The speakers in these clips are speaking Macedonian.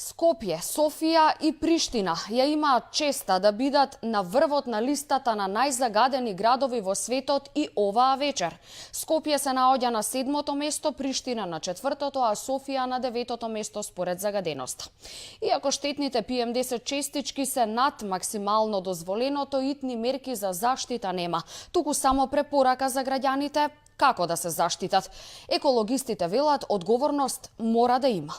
Скопје, Софија и Приштина ја имаат честа да бидат на врвот на листата на најзагадени градови во светот и оваа вечер. Скопје се наоѓа на 7-то место, Приштина на 4-то, а Софија на 9-то место според загаденост. Иако штетните PM10 честички се над максимално дозволеното, итни мерки за заштита нема, туку само препорака за граѓаните како да се заштитат. Екологистите велат одговорност мора да има.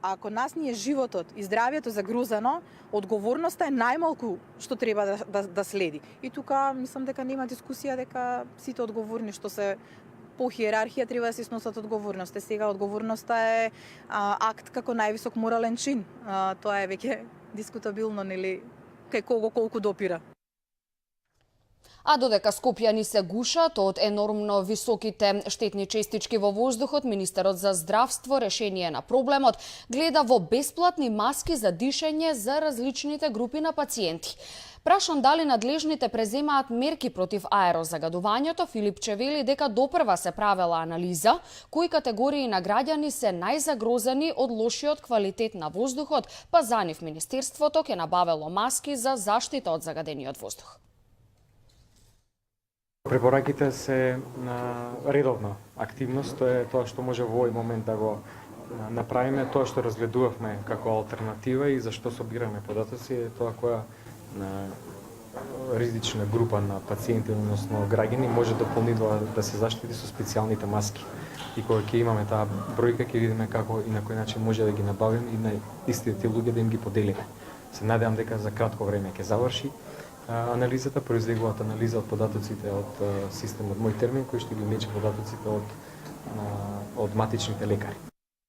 Ако нас ни е животот и здравието загрозено, одговорноста е најмалку што треба да следи. И тука мислам дека нема дискусија дека сите одговорни што се по хиерархија треба да се сносат одговорност. Сега одговорноста е акт како највисок морален чин. Тоа е веќе дискутабилно, нели, кај кого колку допира. А додека скопјани се гушат од енормно високите штетни честички во воздухот, Министерот за здравство решение на проблемот гледа во бесплатни маски за дишење за различните групи на пациенти. Прашан дали надлежните преземаат мерки против аерозагадувањето, Филипче вели дека допрва се правела анализа кои категории на граѓани се најзагрозени од лошиот квалитет на воздухот, па за нив Министерството ќе набавело маски за заштита од загадениот воздух. Препораките се на редовна активност, тоа е тоа што може во овој момент да го направиме, тоа што разгледувавме како алтернатива и зашто собираме податоци е тоа која ризична група на пациенти, односно граѓани, може дополнително да се заштити со специјалните маски. И кога ќе имаме таа бројка, ќе видиме како и на кој начин може да ги набавиме и на истите луѓе да им ги поделиме. Се надевам дека за кратко време ќе заврши анализата, произлегуваат анализа од податоците од системот Мој термин, кој ќе ги влече податоците од матичните лекари.